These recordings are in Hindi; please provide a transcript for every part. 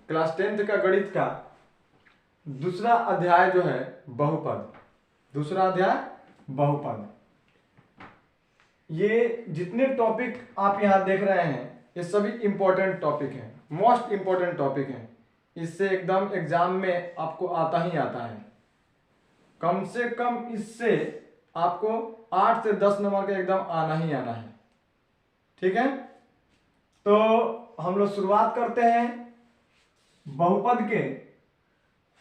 क्लास 10th का गणित का दूसरा अध्याय जो है बहुपद, दूसरा अध्याय बहुपद। ये जितने टॉपिक आप यहाँ देख रहे हैं ये सभी इंपॉर्टेंट टॉपिक हैं, मोस्ट इंपॉर्टेंट टॉपिक हैं। इससे एकदम एग्जाम में आपको आता ही आता है, कम से कम इससे आपको 8 से 10 नंबर का एकदम आना ही आना है। ठीक है, तो हम लोग शुरुआत करते हैं बहुपद के।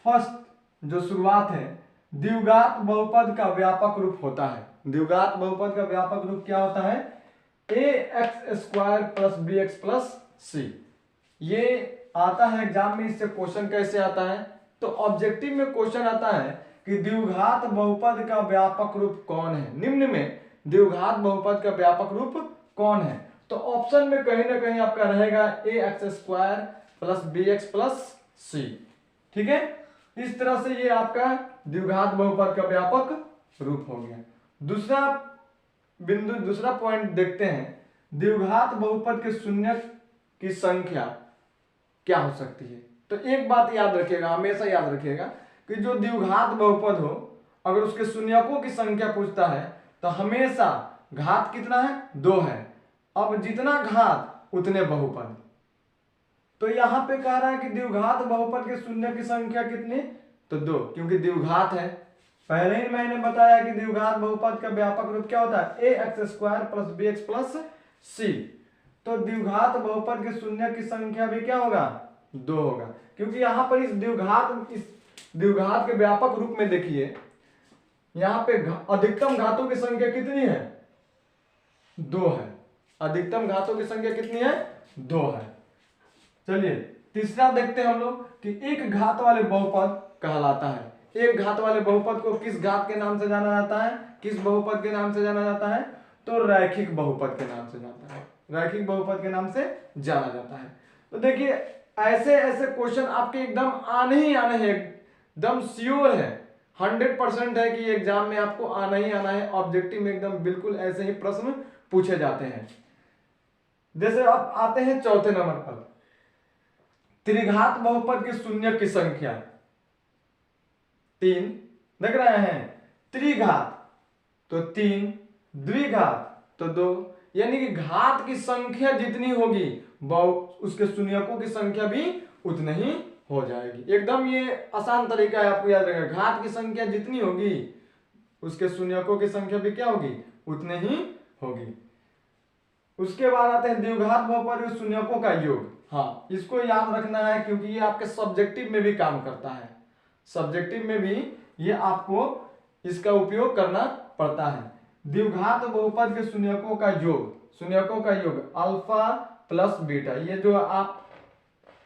फर्स्ट जो शुरुआत है, द्विघात बहुपद का व्यापक रूप होता है। द्विघात बहुपद का व्यापक रूप क्या होता है? ax² + bx + c। ये आता है एग्जाम में, इससे क्वेश्चन कैसे आता है? तो ऑब्जेक्टिव में क्वेश्चन आता है कि द्विघात बहुपद का व्यापक रूप कौन है? निम्न में द्विघात बहुपद का व्यापक रूप कौन है? तो ऑप्शन में कहीं ना कहीं आपका रहेगा ax² + bx + c। ठीक है, इस तरह से ये आपका द्विघात बहुपद का व्यापक रूप हो गया। दूसरा बिंदु, दूसरा पॉइंट देखते हैं, द्विघात बहुपद के शून्यक की संख्या क्या हो सकती है? तो एक बात याद रखिएगा, हमेशा याद रखिएगा कि जो द्विघात बहुपद हो, अगर उसके शून्यकों की संख्या पूछता है तो हमेशा घात कितना है? 2 है। अब जितना घात उतने बहुपद। तो यहां पे कह रहा है कि द्विघात बहुपद के शून्य की संख्या कितनी? तो 2, क्योंकि द्विघात है। पहले ही मैंने बताया कि द्विघात बहुपद का व्यापक रूप क्या होता है? ax² + bx + c। तो द्विघात बहुपद के शून्य की संख्या भी क्या होगा? 2 होगा, क्योंकि यहां पर इस द्विघात के व्यापक रूप में देखिए, यहां पे अधिकतम घातों की संख्या कितनी है? 2 है। अधिकतम घातों की संख्या कितनी है? 2 है। चलिए तीसरा देखते हैं हम लोग कि एक घात वाले बहुपद कहलाता है। एक घात वाले बहुपद को किस घात के नाम से जाना जाता है? किस बहुपद के नाम से जाना जाता है? तो रैखिक बहुपद के नाम से जाता है। रैखिक बहुपद के नाम से जाना जाता है। तो देखिए ऐसे ऐसे क्वेश्चन आपके एकदम आने ही आने हैं, एकदम श्योर है, 100% है कि एग्जाम में आपको आना ही आना है। ऑब्जेक्टिव में एकदम बिल्कुल ऐसे ही प्रश्न पूछे जाते हैं। जैसे अब आते हैं चौथे नंबर पर, त्रिघात बहुपद के शून्य की संख्या 3। देख रहे हैं, त्रिघात तो 3, द्विघात तो 2, यानी कि घात की संख्या जितनी होगी उसके शून्यकों की संख्या भी उतनी ही हो जाएगी। एकदम ये आसान तरीका है, आपको याद रखना। घात की संख्या जितनी होगी उसके शून्यकों की संख्या भी क्या होगी? उतनी ही होगी। उसके बाद आते हैं द्विघात बहुपद के शून्यकों का योग। हाँ, इसको याद रखना है क्योंकि ये आपके सब्जेक्टिव में भी काम करता है। सब्जेक्टिव में भी ये आपको इसका उपयोग करना पड़ता है। द्विघात बहुपद के शून्यकों का योग, शून्यकों का योग अल्फा प्लस बीटा। ये जो आप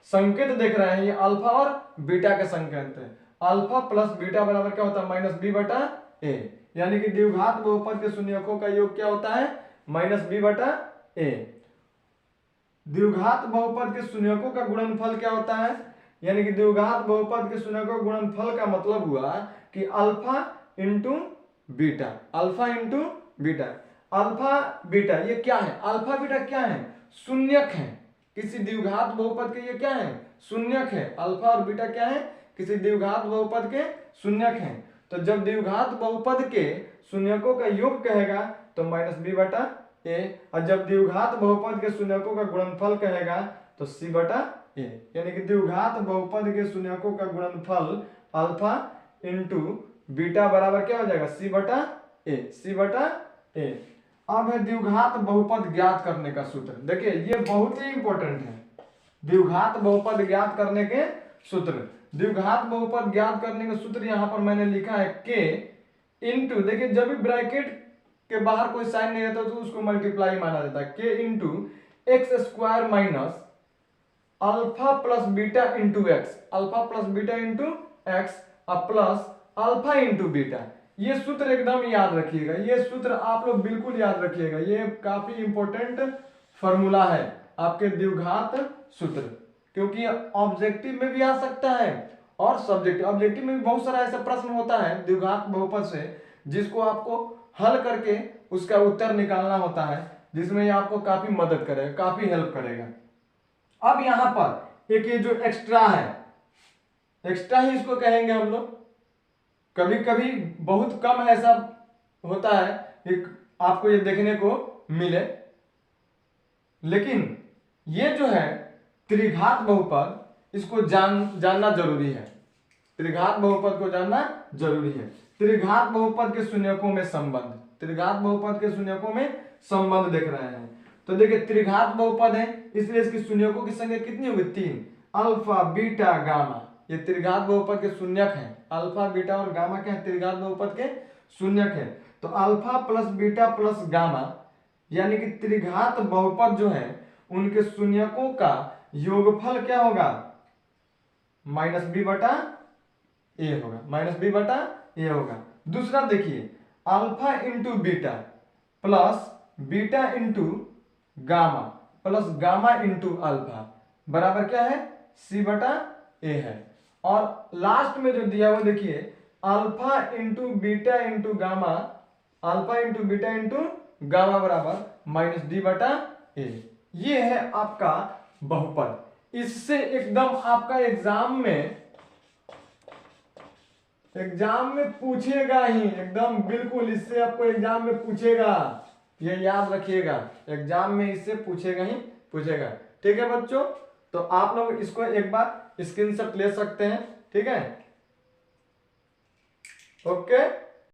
संकेत देख रहे हैं ये अल्फा और बीटा के संकेत है। अल्फा प्लस बीटा बराबर क्या होता है? -b/a। यानी कि द्विघात बहुपद के शून्यकों का योग क्या होता है? -b/a। द्विघात बहुपद के शून्यकों का गुणनफल क्या होता है? यानी कि द्विघात बहुपद के शून्यकों का गुणनफल का मतलब हुआ कि alpha into beta. Alpha into beta, alpha beta ये क्या है? अल्फा बीटा क्या है? शून्यक है। किसी द्विघात बहुपद के ये क्या है? शून्यक है। अल्फा और बीटा क्या है? किसी द्विघात बहुपद के शून्यक है। तो जब द्विघात बहुपद के शून्यकों का योग कहेगा तो -b/a, और जब द्विघात बहुपद के शून्यकों का गुणनफल कहेगा तो c/a। यानी कि द्विघात बहुपद के शून्यकों का गुणनफल अल्फा इंटू बीटा बराबर क्या हो जाएगा? c/a। अब है द्विघात बहुपद ज्ञात करने का सूत्र। देखिए ये बहुत ही इंपॉर्टेंट है, द्विघात बहुपद ज्ञात करने के सूत्र। द्विघात बहुपद ज्ञात करने का सूत्र यहां पर मैंने लिखा है k इंटू, देखिए जब भी ब्रैकेट के बाहर कोई साइन नहीं रहता तो उसको मल्टीप्लाई माना जाता है। k into x² minus alpha plus beta into x, alpha plus beta into x plus alpha into beta. ये सूत्र एकदम याद रखिएगा, ये सूत्र आप लोग बिल्कुल याद रखिएगा। ये काफी इंपॉर्टेंट फॉर्मूला है आपके द्विघात सूत्र, क्योंकि ऑब्जेक्टिव में भी आ सकता है और सब्जेक्टिव। ऑब्जेक्टिव में भी बहुत सारा ऐसा प्रश्न होता है द्विघात बहुपद से जिसको आपको हल करके उसका उत्तर निकालना होता है, जिसमें ये आपको काफी मदद करेगा, काफी हेल्प करेगा। अब यहां पर एक ये जो एक्स्ट्रा है, एक्स्ट्रा ही इसको कहेंगे हम लोग। कभी कभी बहुत कम ऐसा होता है कि आपको ये देखने को मिले, लेकिन ये जो है त्रिघात बहुपद, इसको जानना जरूरी है। त्रिघात बहुपद को जानना जरूरी है। त्रिघात बहुपद के शून्यकों में संबंध, त्रिघात बहुपद के शून्यकों में संबंध देख रहे हैं। तो देखिए त्रिघात बहुपद है, इसलिए इसकी शून्यकों की संख्या कितनी होगी? 3। अल्फा बीटा गामा, ये त्रिघात बहुपद के शून्यक हैं। अल्फा बीटा और गामा क्या है? त्रिघात बहुपद के शून्यक है। तो alpha plus beta plus gamma यानी कि त्रिघात बहुपद जो है उनके शून्यकों का योगफल क्या होगा? -b बटा ए होगा, -b बटा ए होगा। दूसरा देखिए alpha into beta plus beta into gamma plus gamma into alpha बराबर क्या है? c बटा ए है। और लास्ट में जो दिया हुआ देखिए alpha into beta into gamma, alpha into beta into gamma बराबर -d बटा ए। ये है आपका बहुपद। इससे एकदम आपका एग्जाम में पूछेगा ही, एकदम बिल्कुल इससे आपको एग्जाम में पूछेगा, ये याद रखिएगा, एग्जाम में इससे पूछेगा ही पूछेगा। ठीक है बच्चों, तो आप लोग इसको एक बार स्क्रीनशॉट ले सकते हैं। ठीक है, ओके।